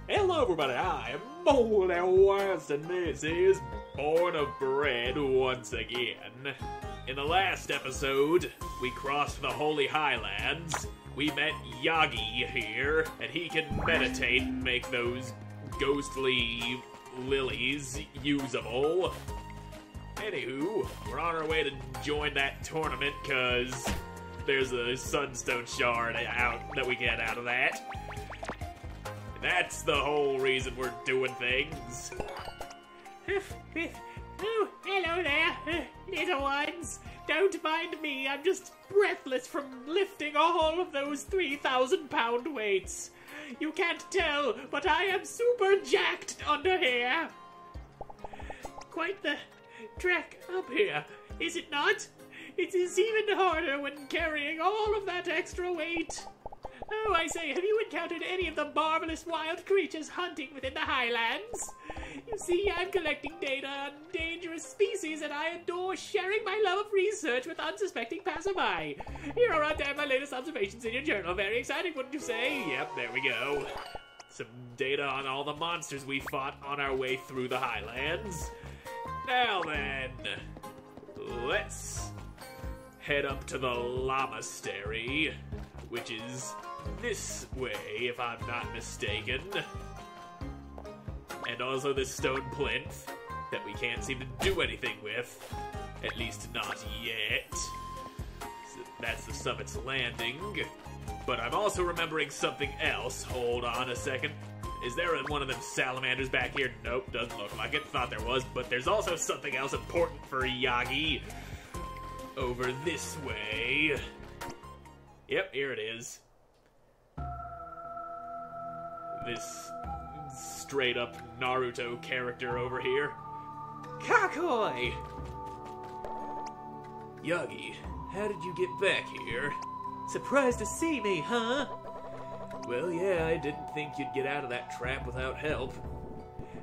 Hello everybody, I am Moldy West, and this is Born of Bread once again. In the last episode, we crossed the Holy Highlands. We met Yagi here, and he can meditate and make those ghostly lilies usable. Anywho, we're on our way to join that tournament, cause there's a sunstone shard out that we get out of that. That's the whole reason we're doing things. Oh, hello there, little ones. Don't mind me, I'm just breathless from lifting all of those 3,000-pound weights. You can't tell, but I am super jacked under here. Quite the trek up here, is it not? It is even harder when carrying all of that extra weight. Oh, I say, have you encountered any of the marvelous wild creatures hunting within the Highlands? You see, I'm collecting data on dangerous species, and I adore sharing my love of research with unsuspecting passerby. Here are my latest observations in your journal. Very exciting, wouldn't you say? Yep, there we go. Some data on all the monsters we fought on our way through the Highlands. Now then, let's head up to the Lamastery, which is this way, if I'm not mistaken. And also this stone plinth that we can't seem to do anything with. At least not yet. So that's the summit's landing. But I'm also remembering something else. Hold on a second. Is there one of them salamanders back here? Nope, doesn't look like it. Thought there was, but there's also something else important for Yagi. Over this way. Yep, here it is. This straight up Naruto character over here. Kakoi! Yagi, how did you get back here? Surprised to see me, huh? Well, yeah, I didn't think you'd get out of that trap without help.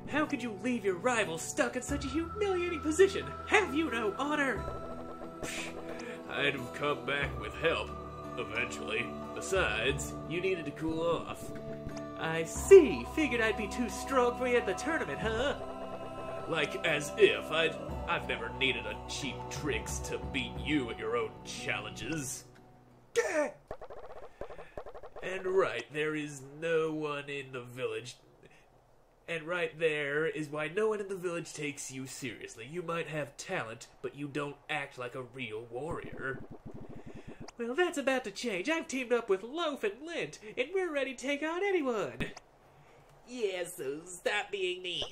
How could you leave your rival stuck in such a humiliating position? Have you no honor? I'd have come back with help, eventually. Besides, you needed to cool off. I see. Figured I'd be too strong for you at the tournament, huh? Like as if I've never needed a cheap tricks to beat you at your own challenges. Gah! And right, there is no one in the village. And right there is why no one in the village takes you seriously. You might have talent, but you don't act like a real warrior. Well, that's about to change. I've teamed up with Loaf and Lint, and we're ready to take on anyone. Yeah, so stop being mean.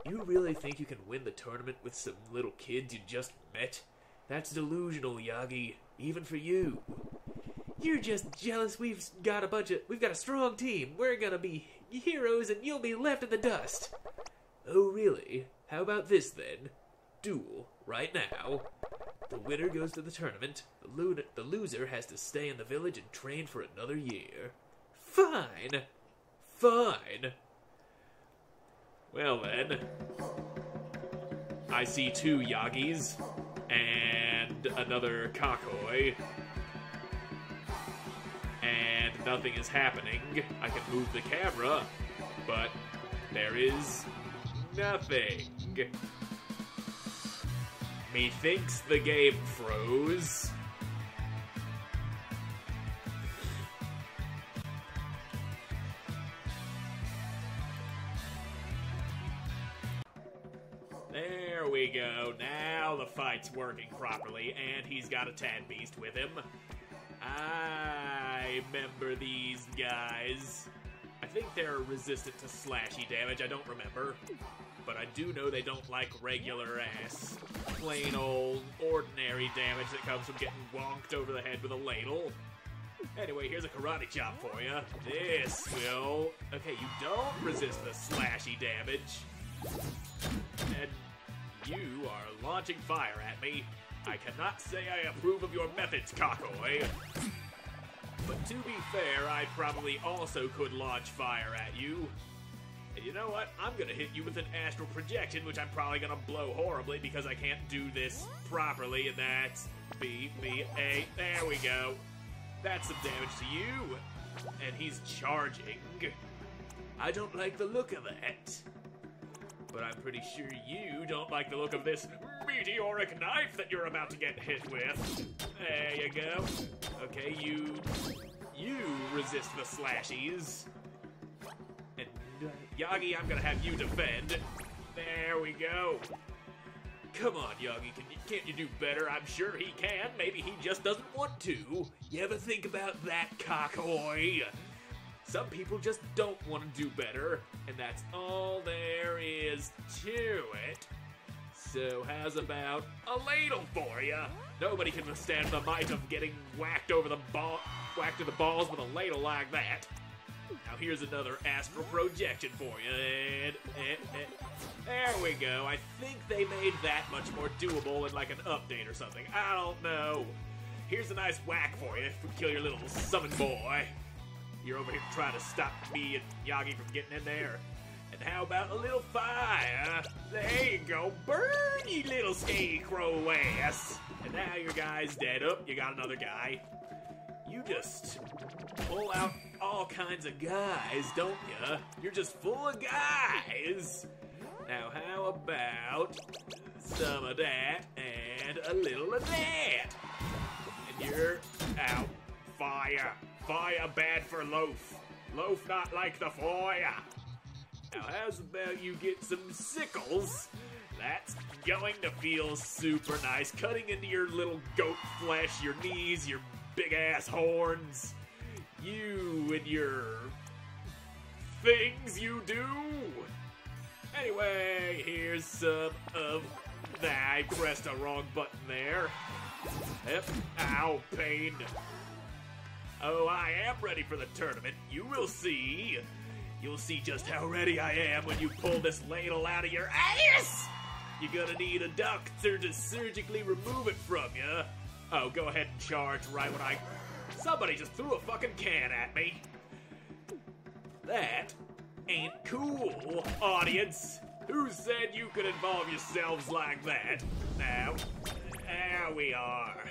You really think you can win the tournament with some little kids you just met? That's delusional, Yagi. Even for you. You're just jealous we've got a strong team. We're gonna be heroes and you'll be left in the dust. Oh, really? How about this, then? Duel, right now. The winner goes to the tournament. The loser has to stay in the village and train for another year. Fine. Fine. Well, then. I see 2 Yagis and another Kakoi. And nothing is happening. I can move the camera, but there is nothing. Methinks the game froze. There we go. Now the fight's working properly, and he's got a Tad Beast with him. I remember these guys. I think they're resistant to slashy damage, I don't remember. But I do know they don't like regular ass, plain old, ordinary damage that comes from getting wonked over the head with a ladle. Anyway, here's a karate chop for you. This will... Okay, you don't resist the slashy damage. And you are launching fire at me. I cannot say I approve of your methods, Kakoi. But to be fair, I probably also could launch fire at you. And you know what? I'm gonna hit you with an astral projection, which I'm probably gonna blow horribly because I can't do this properly, and that's B-B-A. There we go. That's some damage to you. And he's charging. I don't like the look of that. But I'm pretty sure you don't like the look of this meteoric knife that you're about to get hit with. There you go. Okay, you resist the slashies. And Yagi, I'm gonna have you defend. There we go. Come on, Yagi, can't you do better? I'm sure he can. Maybe he just doesn't want to. You ever think about that, Kakoi? Some people just don't want to do better, and that's all there is to it. So how's about a ladle for you? Nobody can withstand the might of getting whacked to the balls with a ladle like that. Now here's another astral projection for you. And there we go. I think they made that much more doable in like an update or something. I don't know. Here's a nice whack for you if we kill your little summon boy. You're over here trying to stop me and Yagi from getting in there. And how about a little fire? There you go. Burn, you little scarecrow ass. And now your guy's dead. Oh, you got another guy. You just pull out all kinds of guys, don't you? You're just full of guys. Now how about some of that and a little of that? And you're out. Fire. Fire bad for loaf. Loaf not like the fire. Now how's about you get some sickles? That's going to feel super nice. Cutting into your little goat flesh, your knees, your big ass horns. You and your things you do. Anyway, here's some of that. I pressed a wrong button there. Yep. Ow, pain. Oh, I am ready for the tournament. You will see. You'll see just how ready I am when you pull this ladle out of your ass. You're gonna need a doctor to surgically remove it from you. Oh, go ahead and charge right when somebody just threw a fucking can at me. That ain't cool, audience. Who said you could involve yourselves like that? Now, there we are.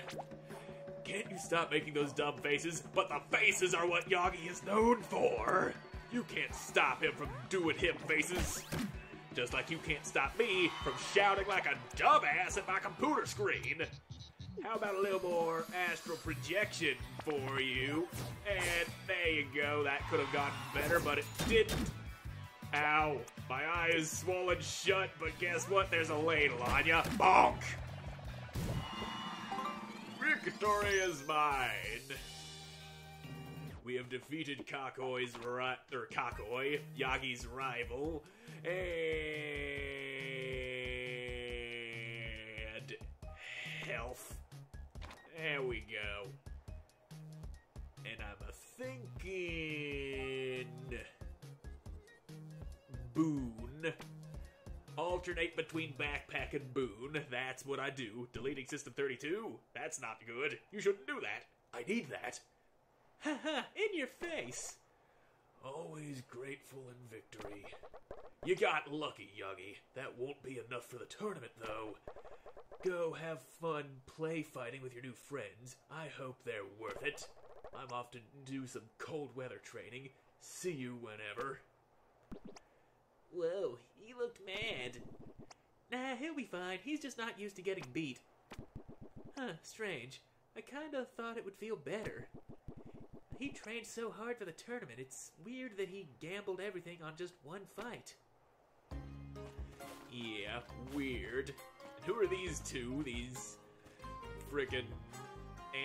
Can't you stop making those dumb faces? But the faces are what Yagi is known for. You can't stop him from doing him faces. Just like you can't stop me from shouting like a dumbass at my computer screen. How about a little more astral projection for you? And there you go. That could have gotten better, but it didn't. Ow. My eye is swollen shut, but guess what? There's a ladle on ya. Bonk! Victory is mine. We have defeated Kakoi, Yagi's rival, and health. There we go. And I'm thinking Boon. Alternate between backpack and Boon. That's what I do. Deleting System 32? That's not good. You shouldn't do that. I need that. Haha, in your face. Always grateful in victory. You got lucky, Yagi. That won't be enough for the tournament, though. Go have fun play fighting with your new friends. I hope they're worth it. I'm off to do some cold weather training. See you whenever. Whoa, he looked mad. Nah, he'll be fine. He's just not used to getting beat. Huh, strange. I kinda thought it would feel better. He trained so hard for the tournament. It's weird that he gambled everything on just one fight. Yeah, weird. And who are these two? These frickin'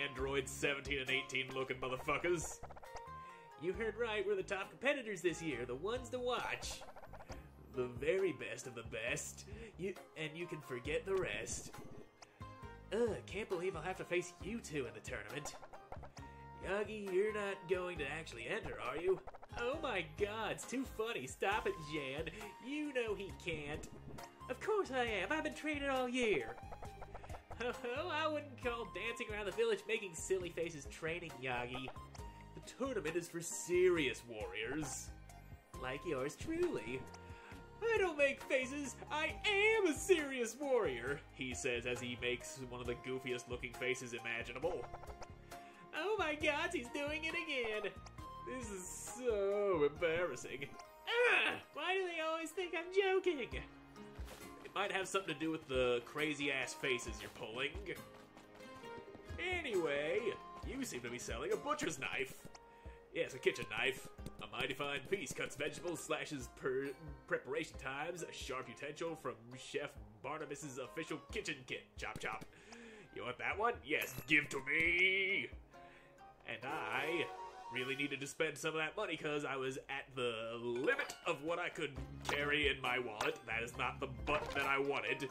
Android 17 and 18 looking motherfuckers? You heard right, we're the top competitors this year, the ones to watch. The very best of the best. You can forget the rest. Can't believe I'll have to face you two in the tournament. Yagi, you're not going to actually enter, are you? Oh my god, it's too funny. Stop it, Jan. You know he can't. Of course I am. I've been training all year. Oh, I wouldn't call dancing around the village making silly faces training, Yagi. The tournament is for serious warriors. Like yours truly. I don't make faces. I am a serious warrior, he says as he makes one of the goofiest looking faces imaginable. Oh my god, he's doing it again. This is so embarrassing. Why do they always think I'm joking? It might have something to do with the crazy-ass faces you're pulling. Anyway, you seem to be selling a butcher's knife. Yes, a kitchen knife. A mighty fine piece, cuts vegetables, slashes per preparation times, a sharp utensil from Chef Barnabas's official kitchen kit. Chop chop. You want that one? Yes, give to me! And I really needed to spend some of that money because I was at the limit of what I could carry in my wallet. That is not the button that I wanted.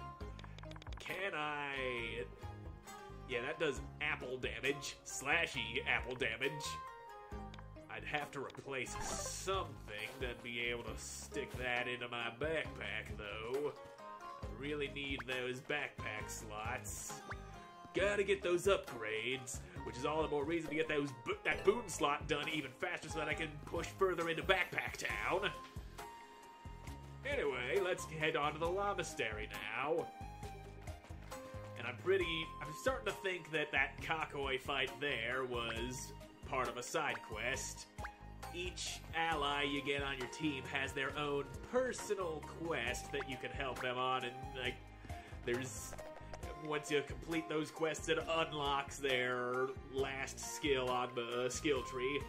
Can I... Yeah, that does apple damage. Slashy apple damage. I'd have to replace something to be able to stick that into my backpack, though. I really need those backpack slots. Gotta get those upgrades, which is all the more reason to get that boon slot done even faster so that I can push further into Backpack Town. Anyway, let's head on to the Lamastery now. And I'm starting to think that Kakoi fight there was part of a side quest. Each ally you get on your team has their own personal quest that you can help them on, and like, once you complete those quests, it unlocks their last skill on the skill tree.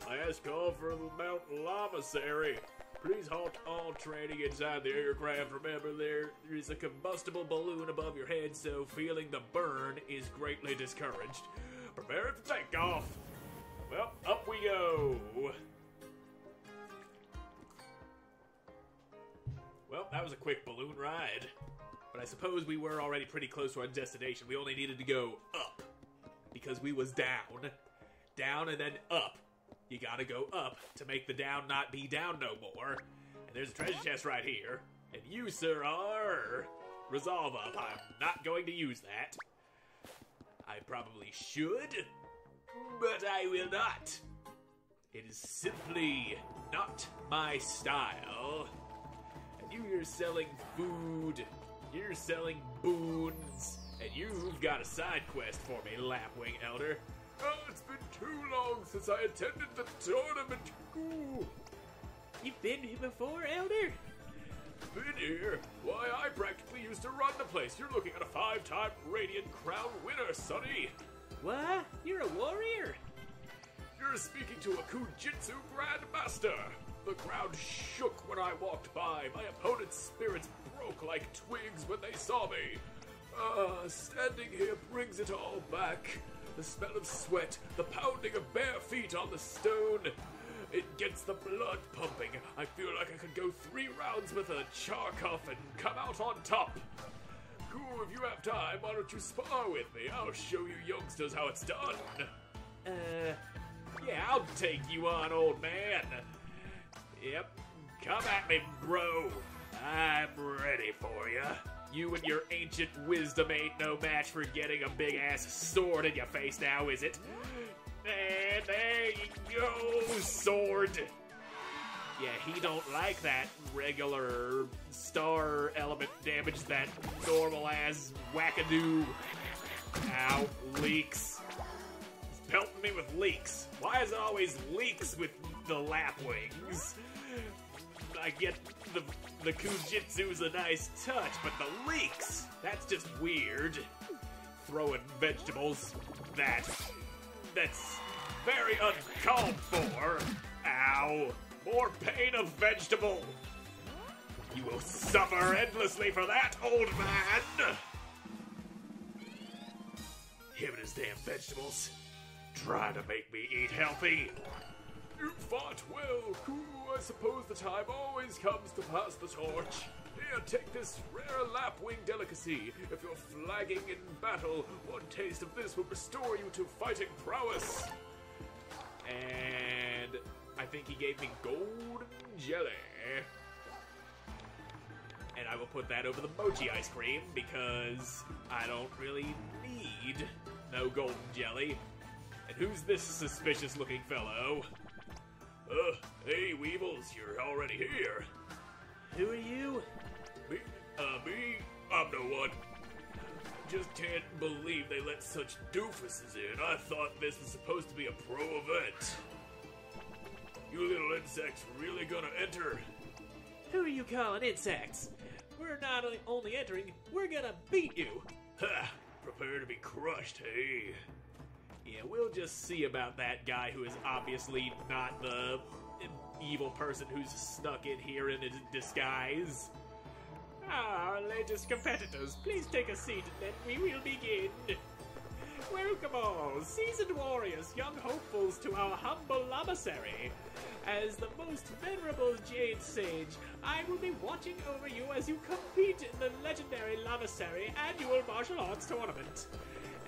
Last call for the Mount Lamastery. Please halt all training inside the aircraft. Remember, there is a combustible balloon above your head, so feeling the burn is greatly discouraged. Prepare for takeoff. Well, up we go. Well, that was a quick balloon ride. But I suppose we were already pretty close to our destination. We only needed to go up. Because we was down. Down and then up. You gotta go up to make the down not be down no more. And there's a treasure chest right here. And you, sir, are... Resolve up. I'm not going to use that. I probably should, but I will not. It is simply not my style. And you're selling food, you're selling boons, and you've got a side quest for me, Lapwing Elder. Oh, it's been too long since I attended the tournament. Ooh. You've been here before, Elder? Been here? Why, I practically used to run the place. You're looking at a 5-time Radiant Crown winner, sonny. What? You're a warrior? You're speaking to a Kujitsu Grandmaster. The ground shook when I walked by. My opponent's spirits broke like twigs when they saw me. Standing here brings it all back. The smell of sweat, the pounding of bare feet on the stone. It gets the blood pumping. I feel like I could go 3 rounds with a Charkoff and come out on top. Cool, if you have time, why don't you spar with me? I'll show you youngsters how it's done. Yeah, I'll take you on, old man. Yep, come at me, bro. I'm ready for you. You and your ancient wisdom ain't no match for getting a big-ass sword in your face now, is it? And there you go, sword. Yeah, he don't like that regular star element damage, that normal-ass wackadoo. Ow, leaks. He's pelting me with leaks. Why is it always leaks with the lapwings? I get the Kujitsu's a nice touch, but the leaks, that's just weird. Throwing vegetables, that's very uncalled for. Ow. More pain of vegetable. You will suffer endlessly for that, old man. Him and his damn vegetables. Trying to make me eat healthy. You fought well, cool. I suppose the time always comes to pass the torch. Here, take this rare lapwing delicacy. If you're flagging in battle, one taste of this will restore you to fighting prowess. And I think he gave me golden jelly. And I will put that over the mochi ice cream because I don't really need no golden jelly. And who's this suspicious looking fellow? Hey, Weevils, you're already here. Who are you? Me? I'm no one. Just can't believe they let such doofuses in. I thought this was supposed to be a pro event. You little insects really gonna enter? Who are you calling insects? We're not only entering, we're gonna beat you. Ha! Prepare to be crushed, hey? Yeah, we'll just see about that guy who is obviously not the evil person who's snuck in here in his disguise. Our latest competitors, please take a seat and then we will begin. Welcome all, seasoned warriors, young hopefuls, to our humble lamasery. As the most venerable Jade Sage, I will be watching over you as you compete in the legendary lamasery annual martial arts tournament.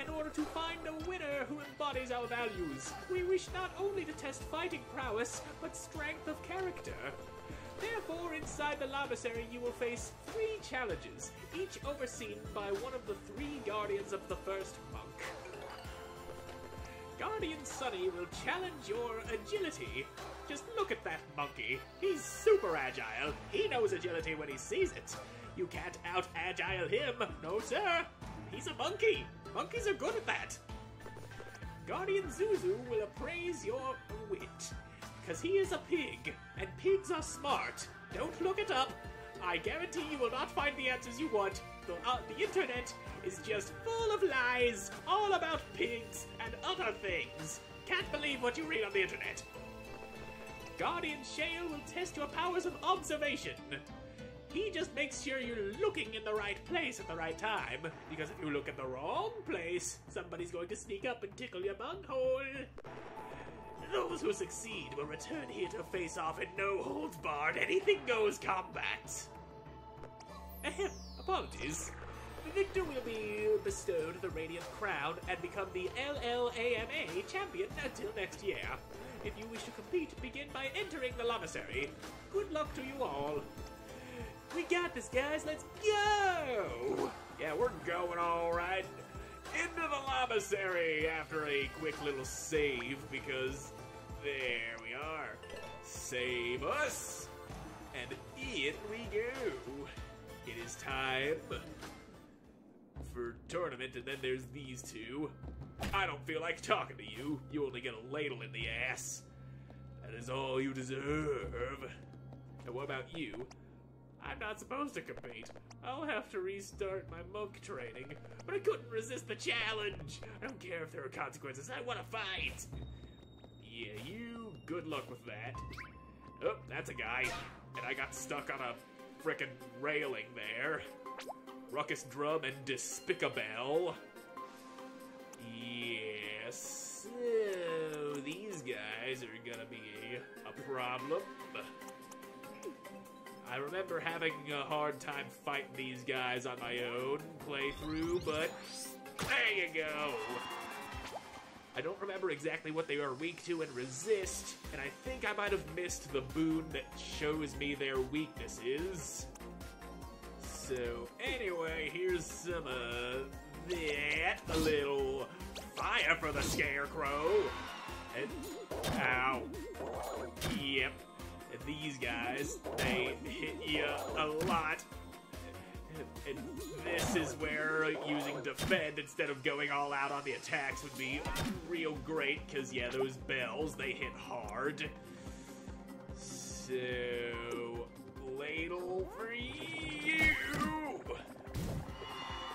In order to find a winner who embodies our values, we wish not only to test fighting prowess, but strength of character. Therefore, inside the lamasery, you will face 3 challenges, each overseen by one of the 3 guardians of the first monk. Guardian Sunny will challenge your agility. Just look at that monkey. He's super agile. He knows agility when he sees it. You can't out-agile him. No, sir. He's a monkey. Monkeys are good at that. Guardian Zuzu will appraise your wit, because he is a pig, and pigs are smart. Don't look it up. I guarantee you will not find the answers you want. The internet is just full of lies, all about pigs and other things. Can't believe what you read on the internet. Guardian Shale will test your powers of observation. He just makes sure you're looking in the right place at the right time, because if you look in the wrong place, somebody's going to sneak up and tickle your bunghole. Those who succeed will return here to face off in no-holds-barred, anything-goes combat. Ahem, apologies. The victor will be bestowed the Radiant Crown and become the LLAMA champion until next year. If you wish to compete, begin by entering the lamasery. Good luck to you all. We got this, guys. Let's go! Yeah, we're going all right. Into the lamasery after a quick little save, because there we are. Save us! And in we go. It is time for tournament, and then there's these 2. I don't feel like talking to you. You only get a ladle in the ass. That is all you deserve. And what about you? I'm not supposed to compete. I'll have to restart my monk training, but I couldn't resist the challenge. I don't care if there are consequences. I want to fight. Yeah, you good luck with that. Oh, that's a guy. And I got stuck on a frickin' railing there. Ruckus Drum and Despicabell. Yes, so these guys are gonna be a problem. I remember having a hard time fighting these guys on my own playthrough, but there you go. I don't remember exactly what they are weak to and resist, and I think I might have missed the boon that shows me their weaknesses. So anyway, here's some of that. A little fire for the Scarecrow. And, ow. Yep. And these guys, they hit you a lot. And this is where using defend instead of going all out on the attacks would be real great, because yeah, those bells, they hit hard. So, ladle for you!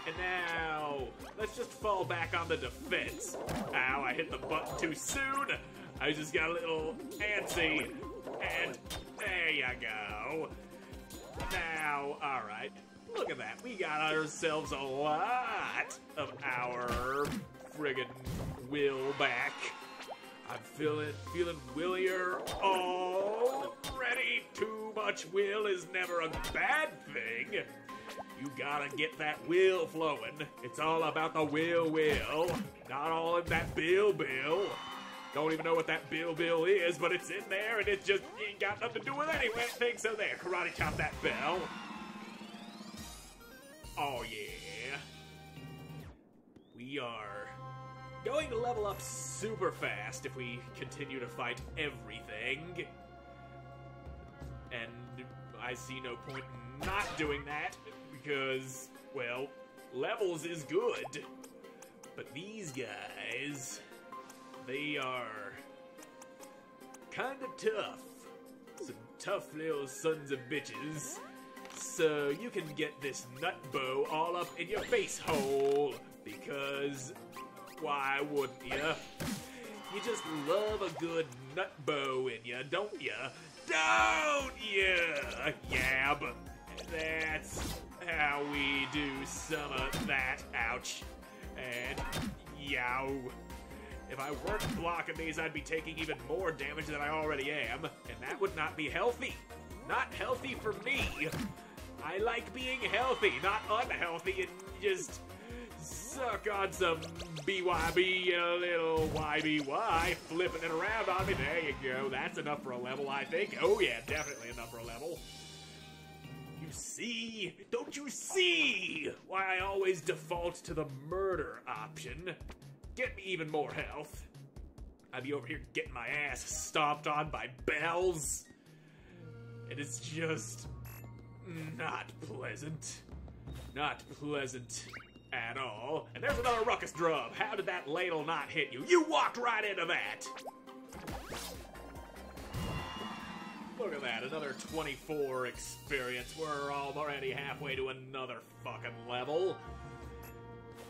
And now, let's just fall back on the defense. Ow, I hit the button too soon! I just got a little antsy. And there you go. Now, alright. Look at that. We got ourselves a lot of our friggin' will back. I'm feeling willier already. Too much will is never a bad thing. You gotta get that will flowing. It's all about the will. Not all in that bill. Don't even know what that bill is, but it's in there and it just ain't got nothing to do with anything. So there, karate chop that bell. Oh yeah. We are going to level up super fast if we continue to fight everything. And I see no point in not doing that because, well, levels is good. But these guys, they are kind of tough. Some tough little sons of bitches. So you can get this nut bow all up in your face hole. Because, why wouldn't ya? You just love a good nut bow in ya, don't ya? Don't ya? Yeah, but that's how we do some of that. Ouch. And yow. If I weren't blocking these, I'd be taking even more damage than I already am, and that would not be healthy. Not healthy for me. I like being healthy, not unhealthy, and just suck on some BYB, a little YBY, flipping it around on me. There you go. That's enough for a level, I think. Oh yeah, definitely enough for a level. You see? Don't you see why I always default to the murder option? Get me even more health. I'd be over here getting my ass stomped on by bells. And it's just not pleasant. Not pleasant at all. And there's another ruckus drum. How did that ladle not hit you? You walked right into that. Look at that, another 24 experience. We're already halfway to another fucking level.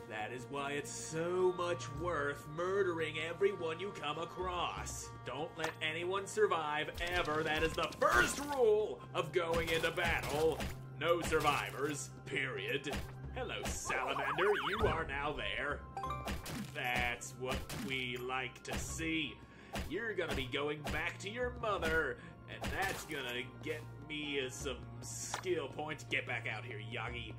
That is why it's so much worth murdering everyone you come across. Don't let anyone survive ever. That is the first rule of going into battle. No survivors, period. Hello, Salamander. You are now there. That's what we like to see. You're gonna be going back to your mother, and that's gonna get me some skill points. Get back out here, Yagi.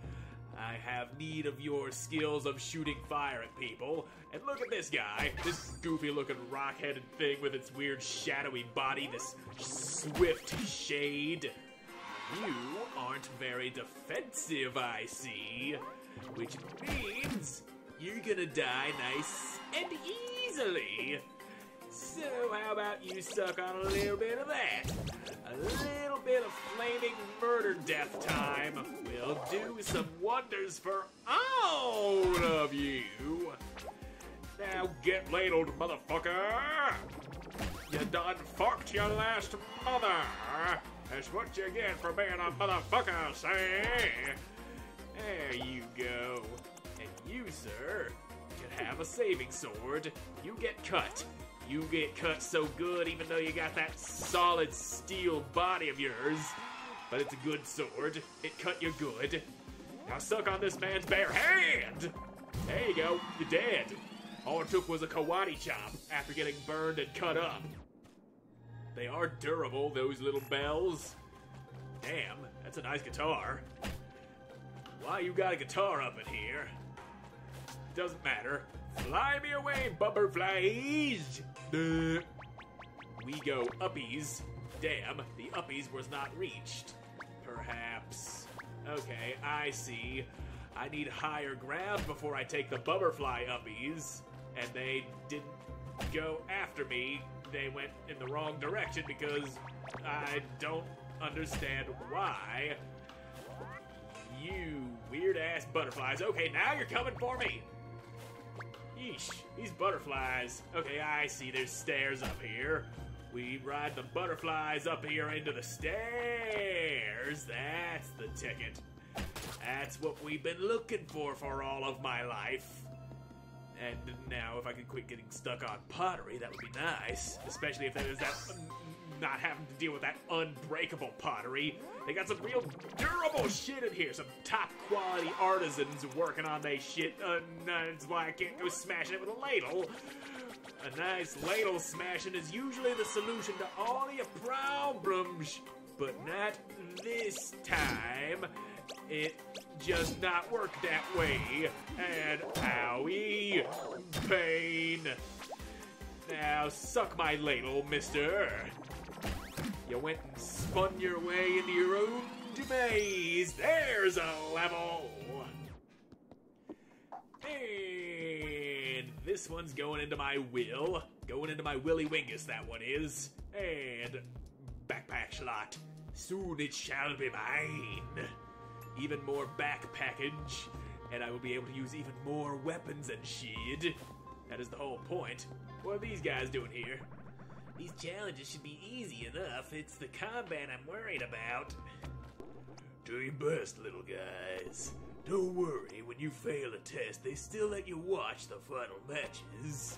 I have need of your skills of shooting fire at people. And look at this guy, this goofy-looking rock-headed thing with its weird shadowy body, this swift shade. You aren't very defensive, I see. Which means you're gonna die nice and easily. So how about you suck on a little bit of that? A little bit of flaming murder death time will do some wonders for all of you. Now get ladled, motherfucker. You done fucked your last mother. That's what you get for being a motherfucker, say. There you go. And you, sir, can have a saving sword. You get cut. You get cut so good even though you got that solid steel body of yours. But it's a good sword. It cut you good. Now suck on this man's bare hand! There you go, you're dead. All it took was a karate chop after getting burned and cut up. They are durable, those little bells. Damn, that's a nice guitar. Why you got a guitar up in here? Doesn't matter. Fly me away, butterflies! We go uppies. Damn, the uppies was not reached. Perhaps. Okay, I see. I need higher ground before I take the butterfly uppies. And they didn't go after me. They went in the wrong direction because I don't understand why. You weird-ass butterflies. Okay, now you're coming for me. Yeesh, these butterflies. Okay, I see there's stairs up here. We ride the butterflies up here into the stairs. That's the ticket. That's what we've been looking for all of my life. And now if I could quit getting stuck on pottery, that would be nice. Especially if there's that, not having to deal with that unbreakable pottery. They got some real durable shit in here. Some top quality artisans working on their shit. That's why I can't go smashing it with a ladle. A nice ladle smashing is usually the solution to all your problems. But not this time. It just not work that way. And owie, pain. Now suck my ladle, mister. You went and spun your way into your own demise. There's a level. And this one's going into my will. Going into my Willy Wingus, that one is. And backpack slot. Soon it shall be mine. Even more back package, and I will be able to use even more weapons and shit. That is the whole point. What are these guys doing here? These challenges should be easy enough. It's the combat I'm worried about. Do your best, little guys. Don't worry, when you fail a test, they still let you watch the final matches.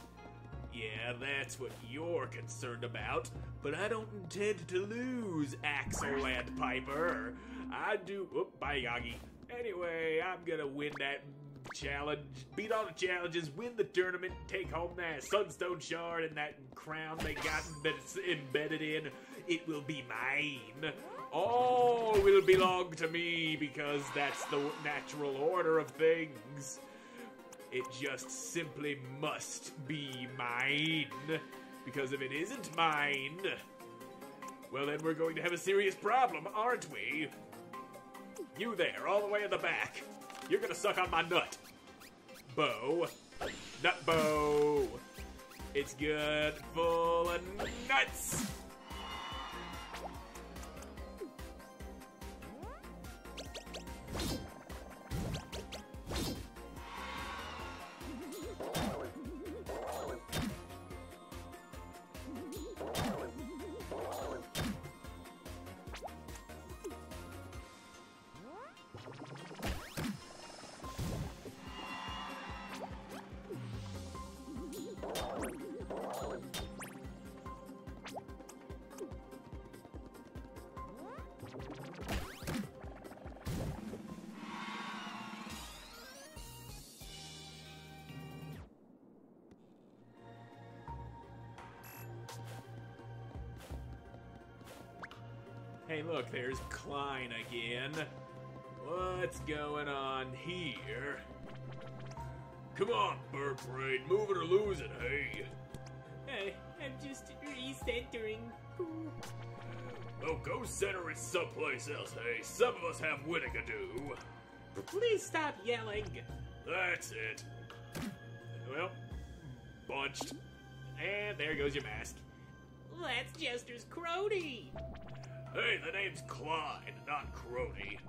Yeah, that's what you're concerned about, but I don't intend to lose, Axel and Piper. I do. Oop, bye, Yagi. Anyway, I'm gonna win that challenge, beat all the challenges, win the tournament, take home that Sunstone Shard and that crown they got embedded in. It will be mine. All will belong to me because that's the natural order of things. It just simply must be mine. Because if it isn't mine, well then we're going to have a serious problem, aren't we? You there, all the way in the back. You're gonna suck on my nut. Bo. Nut Bo. It's good, full of nuts. Hey, look, there's Klein again. What's going on here? Come on, Bird Parade, move it or lose it, hey. I'm just recentering. Oh, go center it someplace else, hey. Some of us have winning to do. Please stop yelling. That's it. Well, bunched. And there goes your mask. That's Jester's crony. Hey, the name's Klein, not Crony.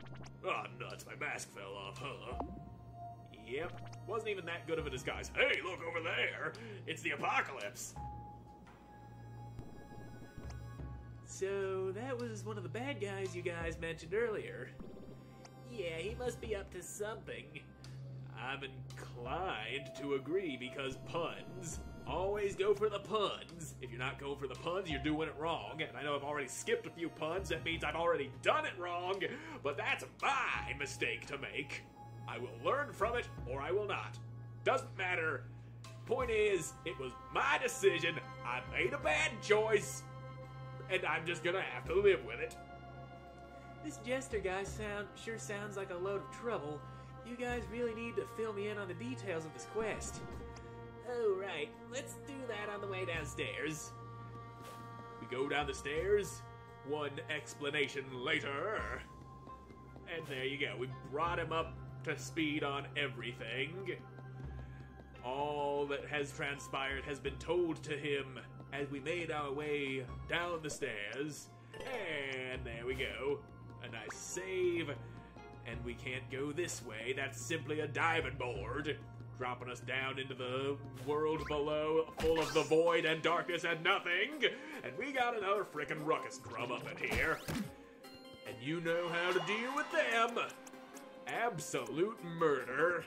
Oh, nuts, my mask fell off, huh? Yep, wasn't even that good of a disguise. Hey, look over there! It's the apocalypse! So, that was one of the bad guys you guys mentioned earlier. Yeah, he must be up to something. I'm inclined to agree because puns. Always go for the puns. If you're not going for the puns, you're doing it wrong. And I know I've already skipped a few puns. That means I've already done it wrong. But that's my mistake to make. I will learn from it, or I will not. Doesn't matter. Point is, it was my decision. I made a bad choice. And I'm just gonna have to live with it. This Jester guy sure sounds like a load of trouble. You guys really need to fill me in on the details of this quest. Oh, right. Let's do that on the way downstairs. We go down the stairs. One explanation later. And there you go. We brought him up to speed on everything. All that has transpired has been told to him as we made our way down the stairs. And there we go. A nice save. And we can't go this way. That's simply a diving board. Dropping us down into the world below, full of the void and darkness and nothing. And we got another frickin' ruckus drum up in here. And you know how to deal with them. Absolute murder.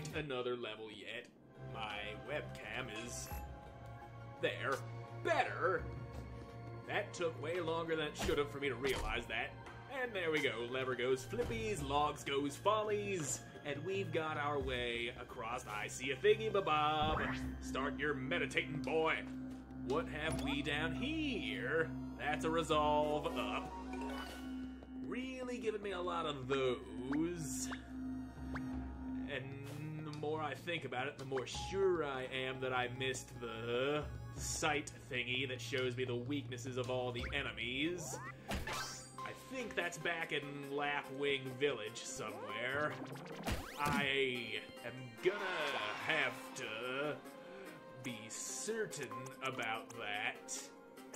quite another level yet. My webcam is there. Better. That took way longer than it should have for me to realize that. And there we go. Lever goes flippies, logs goes follies, and we've got our way across. I see a thingy-bob. Start your meditating, boy. What have we down here? That's a resolve up. Really giving me a lot of those. And the more I think about it, the more sure I am that I missed the sight thingy that shows me the weaknesses of all the enemies. I think that's back in Lapwing Village somewhere. I am gonna have to be certain about that.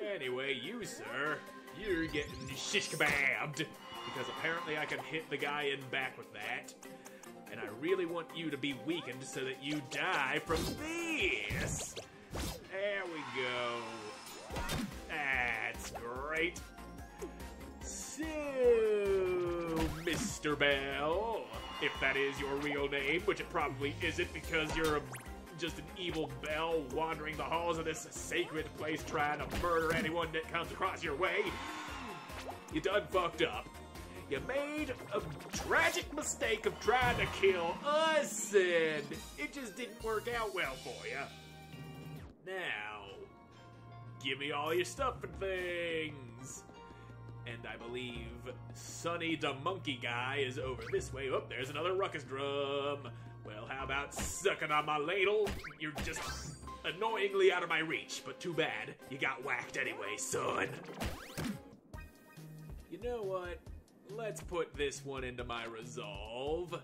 Anyway, you, sir, you're getting shish kebabbed, because apparently I can hit the guy in back with that. And I really want you to be weakened so that you die from this. There we go. That's great. So, Mr. Bell, if that is your real name, which it probably isn't because you're just an evil bell wandering the halls of this sacred place trying to murder anyone that comes across your way, you done fucked up. You made a tragic mistake of trying to kill us, and it just didn't work out well for you. Now, give me all your stuff and things. And I believe Sonny the monkey guy is over this way. Oh, there's another ruckus drum. Well, how about sucking on my ladle? You're just annoyingly out of my reach, but too bad. You got whacked anyway, son. You know what? Let's put this one into my resolve.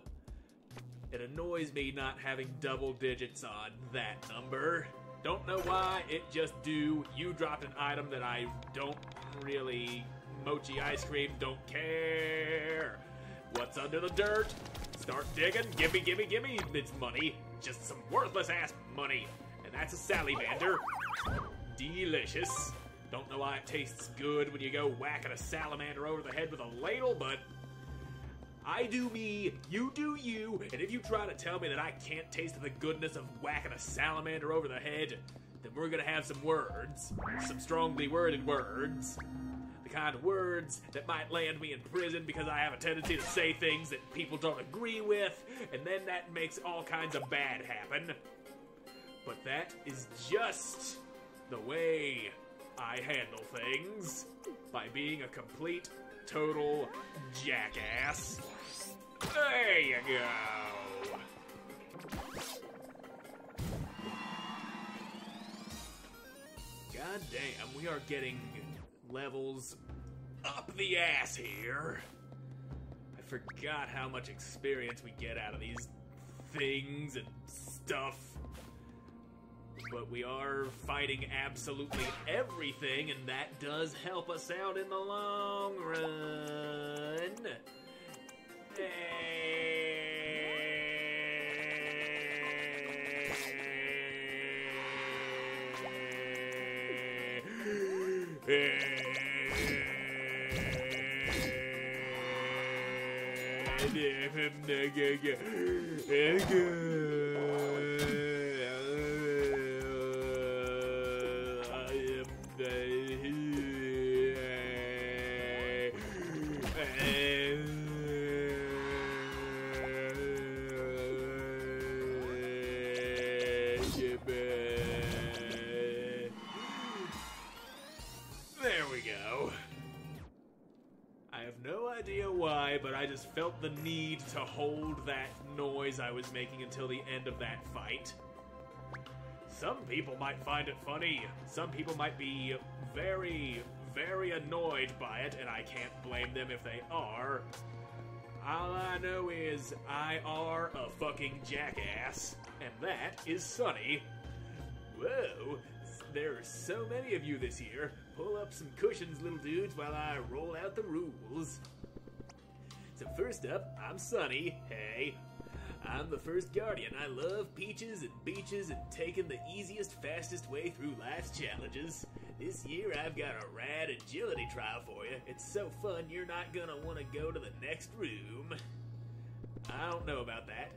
It annoys me not having double digits on that number. Don't know why, it just do. You dropped an item that I don't really... Mochi ice cream, don't care. What's under the dirt? Start digging. Gimme, gimme, gimme. It's money. Just some worthless ass money. And that's a salamander. Delicious. Don't know why it tastes good when you go whacking a salamander over the head with a ladle, but I do me, you do you, and if you try to tell me that I can't taste the goodness of whacking a salamander over the head, then we're gonna have some words. Some strongly worded words. Kind of words that might land me in prison because I have a tendency to say things that people don't agree with, and then that makes all kinds of bad happen. But that is just the way I handle things, by being a complete, total jackass. There you go. God damn, we are getting levels up the ass here. I forgot how much experience we get out of these things and stuff. But we are fighting absolutely everything, and that does help us out in the long run. There we go. I have no idea why, but I just felt the need to hold that noise I was making until the end of that fight. Some people might find it funny. Some people might be very, very annoyed by it, and I can't blame them if they are. All I know is I are a fucking jackass, and that is Sonny. Whoa, there are so many of you this year. Pull up some cushions, little dudes, while I roll out the rules. So first up, I'm Sonny. Hey. I'm the first guardian. I love peaches and beaches and taking the easiest, fastest way through life's challenges. This year I've got a rad agility trial for you. It's so fun you're not gonna want to go to the next room. I don't know about that.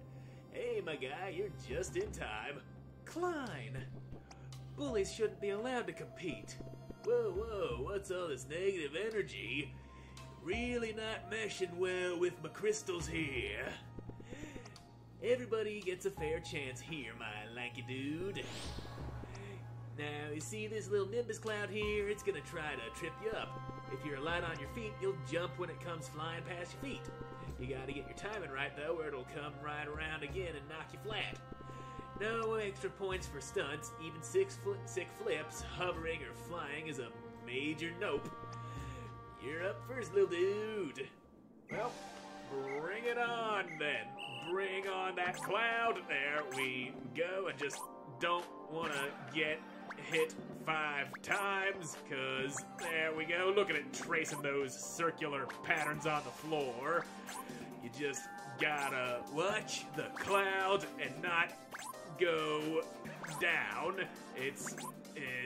Hey, my guy, you're just in time. Klein! Bullies shouldn't be allowed to compete. Whoa, what's all this negative energy? Really not meshing well with my crystals here. Everybody gets a fair chance here, my lanky dude. Now, you see this little nimbus cloud here? It's gonna try to trip you up. If you're light on your feet, you'll jump when it comes flying past your feet. You gotta get your timing right, though, or it'll come right around again and knock you flat. No extra points for stunts. Even sick flips, hovering or flying is a major nope. You're up first, little dude. Well, bring it on, then. Bring on that cloud. There we go, and just don't want to get hit 5 times, because there we go. Look at it tracing those circular patterns on the floor. You just gotta watch the cloud and not go down. It's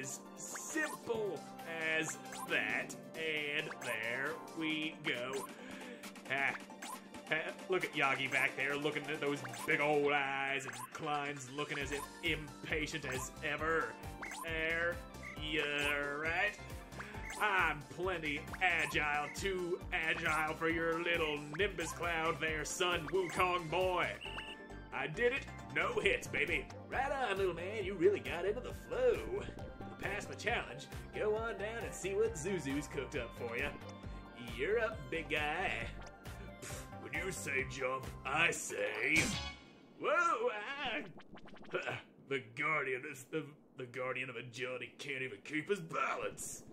as simple as that. And there we go. Look at Yagi back there looking at those big old eyes, and Klein's looking as impatient as ever. There, you're right. I'm plenty agile, too agile for your little nimbus cloud there, son Wukong boy. I did it, no hits, baby. Right on, little man, you really got into the flow. You passed my challenge. Go on down and see what Zuzu's cooked up for you. You're up, big guy. When you say jump, I say... Whoa! The guardian of agility can't even keep his balance.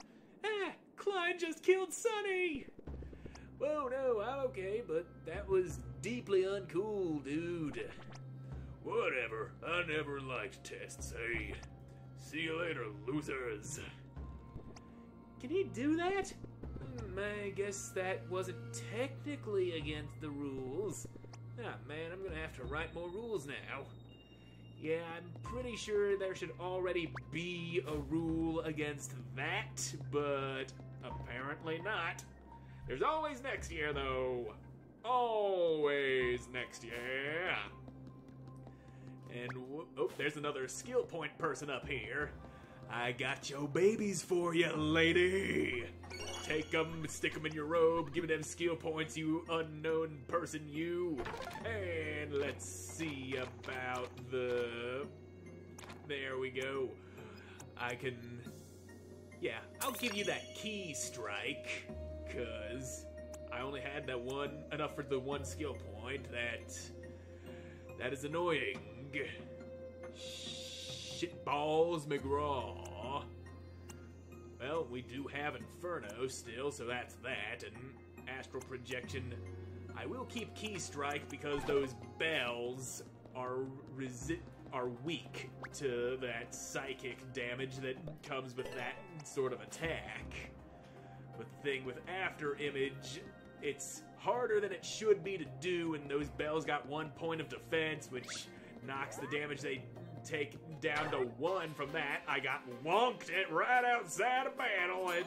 Klein just killed Sonny! Whoa, no, I'm okay, but that was deeply uncool, dude. Whatever, I never liked tests, hey. See you later, losers. Can he do that? I guess that wasn't technically against the rules. Ah, man, I'm gonna have to write more rules now. Yeah, I'm pretty sure there should already be a rule against that, but apparently not. There's always next year, though. Always next year. And, oh, there's another skill point person up here. I got your babies for you, lady. Take them, stick them in your robe, give them skill points, you unknown person, you. And let's see about the... There we go. I can... Yeah, I'll give you that key strike, because I only had that one, enough for the one skill point. That is annoying. Shitballs McGraw. Well, we do have Inferno still, so that's that, and Astral Projection. I will keep Key Strike because those bells are weak to that psychic damage that comes with that sort of attack. But the thing with After Image, it's harder than it should be to do, and those bells got 1 point of defense, which knocks the damage they take down to 1 from that. I got wonked it right outside of battle, and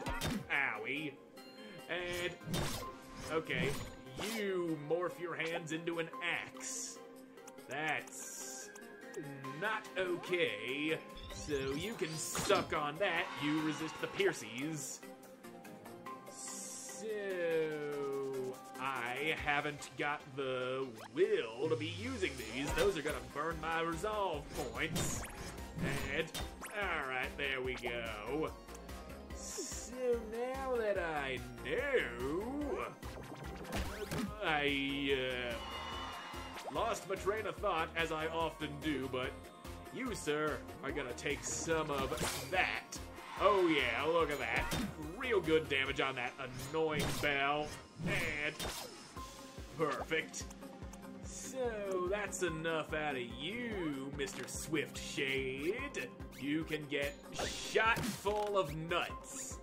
owie. And, okay, you morph your hands into an axe. That's not okay. So you can suck on that. You resist the piercies. So I haven't got the will to be using these. Those are gonna burn my resolve points. And, alright, there we go. So now that I know, I lost my train of thought, as I often do, but you, sir, are gonna take some of that. Oh yeah, look at that. Real good damage on that annoying bell. And perfect. So that's enough out of you, Mr. Swift Shade. You can get shot full of nuts.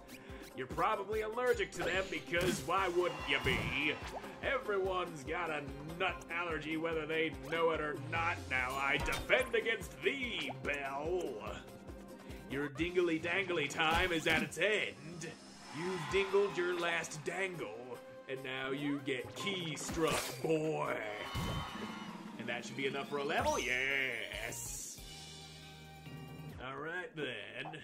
You're probably allergic to them because why wouldn't you be? Everyone's got a nut allergy whether they know it or not. Now I defend against thee, Bell. Your dingly-dangly time is at its end. You've dingled your last dangle, and now you get key struck, boy. And And that should be enough for a level? Yes! Alright then.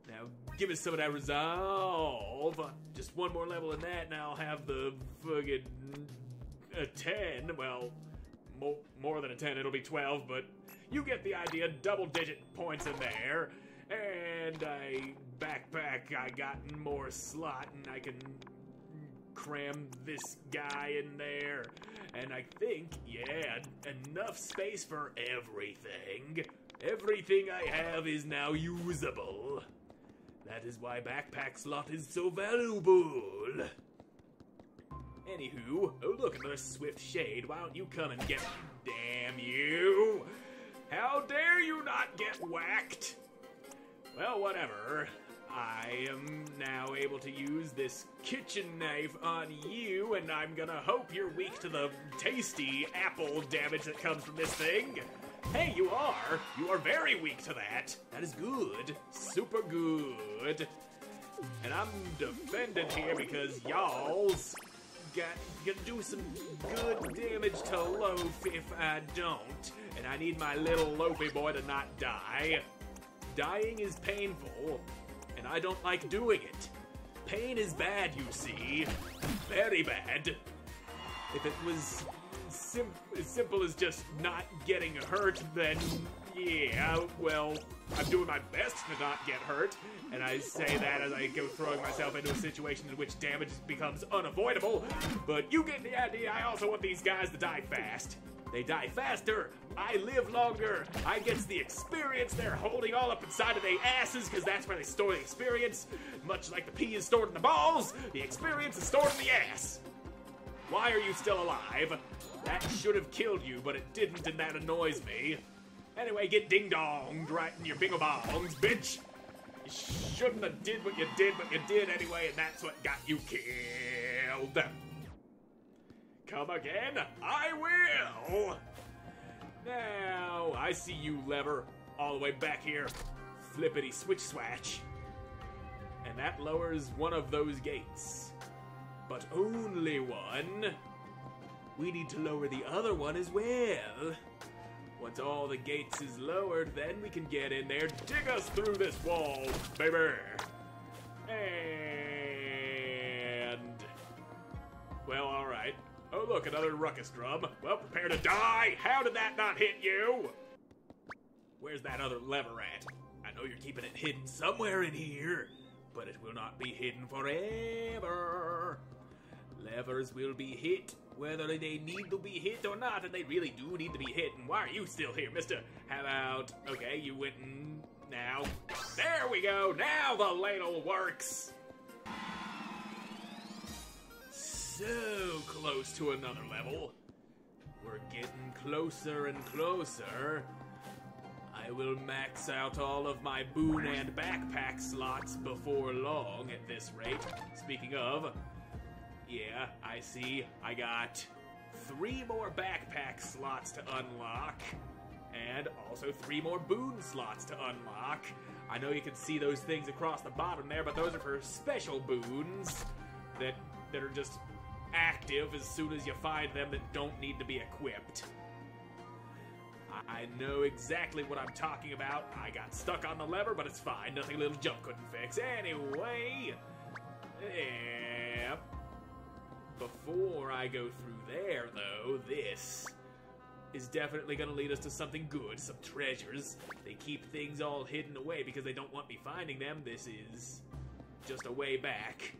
Now, give us some of that resolve. Just one more level in that, and I'll have the fucking a 10. Well, more than a 10, it'll be 12, but you get the idea. Double-digit points in there. And I got more slot, and I can cram this guy in there. And I think, yeah, enough space for everything. Everything I have is now usable. That is why backpack slot is so valuable. Anywho, oh look, another swift shade. Why don't you come and get... Damn you! How dare you not get whacked? Well, whatever. I am now able to use this kitchen knife on you, and I'm gonna hope you're weak to the tasty apple damage that comes from this thing. Hey, you are. You are very weak to that. That is good. Super good. And I'm defending here because y'all's gonna do some good damage to Loaf if I don't. And I need my little Loafy boy to not die. Dying is painful, and I don't like doing it. Pain is bad, you see. Very bad. If it was as simple as just not getting hurt, then yeah, well, I'm doing my best to not get hurt, and I say that as I go throwing myself into a situation in which damage becomes unavoidable, but you get the idea. I also want these guys to die fast. They die faster, I live longer, I get the experience they're holding all up inside of their asses, because that's where they store the experience. Much like the pee is stored in the balls, the experience is stored in the ass. Why are you still alive? That should have killed you, but it didn't, and that annoys me. Anyway, get ding-donged right in your bingo-bongs, bitch. You shouldn't have did what you did, but you did anyway, and that's what got you killed. Come again? I will! Now, I see you, lever, all the way back here. Flippity switch swatch. And that lowers one of those gates. But only one. We need to lower the other one as well. Once all the gates is lowered, then we can get in there, dig us through this wall, baby. And... well, alright. Oh, look, another ruckus drum. Well, prepare to die! How did that not hit you? Where's that other lever at? I know you're keeping it hidden somewhere in here, but it will not be hidden forever. Levers will be hit, whether they need to be hit or not, and they really do need to be hit. And why are you still here, mister? How about... okay, you went in now. There we go! Now the ladle works! So close to another level. We're getting closer and closer. I will max out all of my boon and backpack slots before long at this rate. Speaking of, yeah, I see. I got 3 more backpack slots to unlock, and also 3 more boon slots to unlock. I know you can see those things across the bottom there, but those are for special boons that are just active as soon as you find them, that don't need to be equipped. I know exactly what I'm talking about. I got stuck on the lever, but it's fine. Nothing a little jump couldn't fix. Anyway, yeah. Before I go through there, though, this is definitely going to lead us to something good, some treasures. They keep things all hidden away because they don't want me finding them. This is just a way back.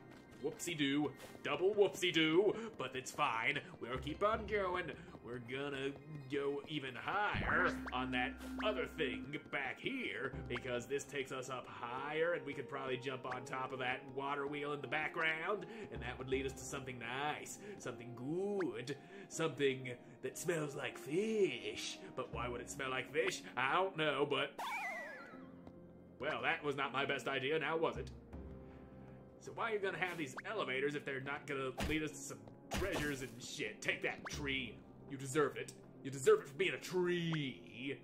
Whoopsie-doo. Double whoopsie-doo. But it's fine. We'll keep on going. We're gonna go even higher on that other thing back here, because this takes us up higher, and we could probably jump on top of that water wheel in the background, and that would lead us to something nice, something good, something that smells like fish. But why would it smell like fish? I don't know, but... well, that was not my best idea, now was it? So why are you gonna have these elevators if they're not gonna lead us to some treasures and shit? Take that, tree. You deserve it. You deserve it for being a tree.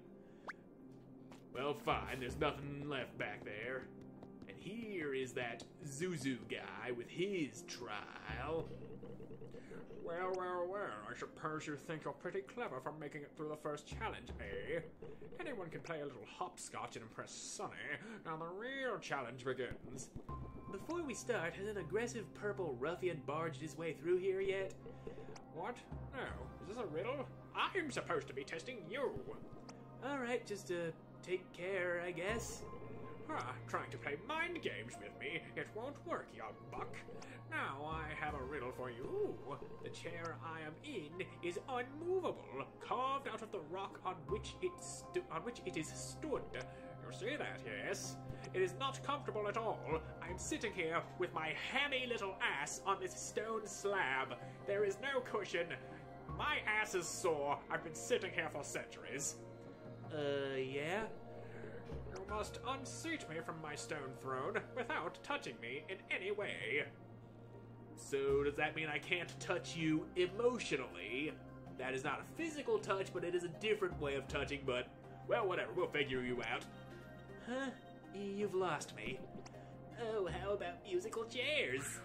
Well, fine. There's nothing left back there. And here is that Zuzu guy with his trial. Well, well, well, I suppose you think you're pretty clever for making it through the first challenge, eh? Anyone can play a little hopscotch and impress Sonny. Now the real challenge begins. Before we start, has an aggressive purple ruffian barged his way through here yet? What? No. Is this a riddle? I'm supposed to be testing you. Alright, just, take care, I guess. Trying to play mind games with me. It won't work, young buck. Now I have a riddle for you. The chair I am in is unmovable, carved out of the rock on which it is stood. You see that, yes? It is not comfortable at all. I'm sitting here with my hammy little ass on this stone slab. There is no cushion. My ass is sore. I've been sitting here for centuries. Yeah? You must unseat me from my stone throne without touching me in any way. So does that mean I can't touch you emotionally? That is not a physical touch, but it is a different way of touching, but, well, whatever, we'll figure you out. Huh? You've lost me. Oh, how about musical chairs?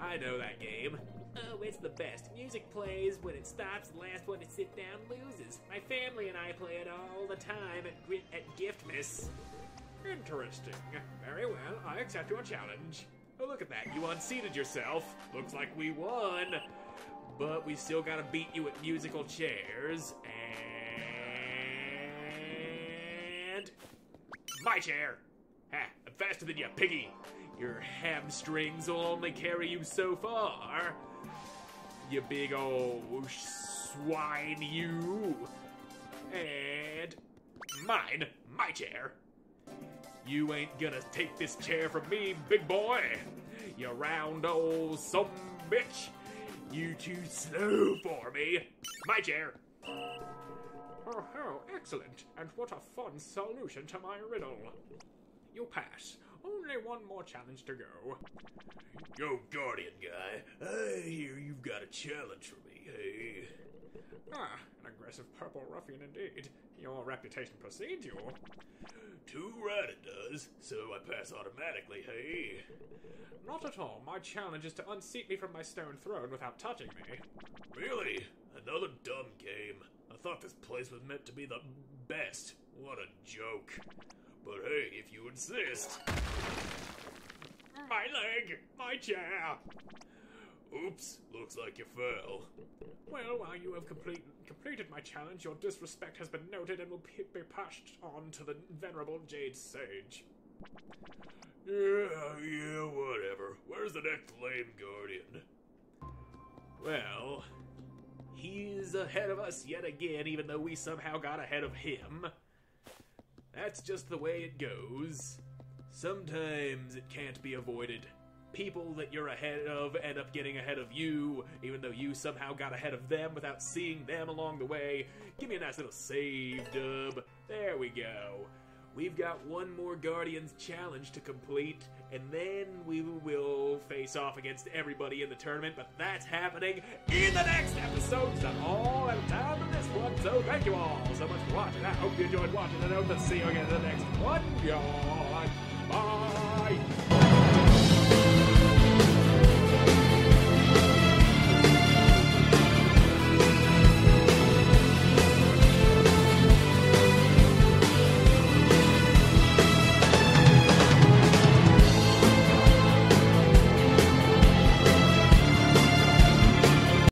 I know that game. Oh, it's the best. Music plays when it stops, the last one to sit down loses. My family and I play it all the time at Giftmas. Interesting. Very well, I accept your challenge. Oh, look at that. You unseated yourself. Looks like we won. But we still gotta beat you at musical chairs. And... my chair! Ha! I'm faster than you, piggy! Your hamstrings will only carry you so far. You big old swine, you. And... mine! My chair! You ain't gonna take this chair from me, big boy! You round old sumbitch! You too slow for me! My chair! Oh, excellent. And what a fun solution to my riddle. You pass. Only one more challenge to go. Yo, Guardian guy, I hear you've got a challenge for me, hey? An aggressive purple ruffian indeed. Your reputation precedes you. Too right it does, so I pass automatically, hey? Not at all. My challenge is to unseat me from my stone throne without touching me. Really? Another dumb game. I thought this place was meant to be the best. What a joke. But hey, if you insist. My leg! My chair! Oops, looks like you fell. Well, while you have completed my challenge, your disrespect has been noted and will be passed on to the venerable Jade Sage. Yeah, whatever. Where's the next lame Guardian? Well, he's ahead of us yet again, even though we somehow got ahead of him. That's just the way it goes. Sometimes it can't be avoided. People that you're ahead of end up getting ahead of you, even though you somehow got ahead of them without seeing them along the way. Give me a nice little save, dub. There we go. We've got one more Guardians challenge to complete, and then we will face off against everybody in the tournament, but that's happening in the next episode. So all out of time for this one, so thank you all so much for watching. I hope you enjoyed watching, and I hope to see you again in the next one. Bye!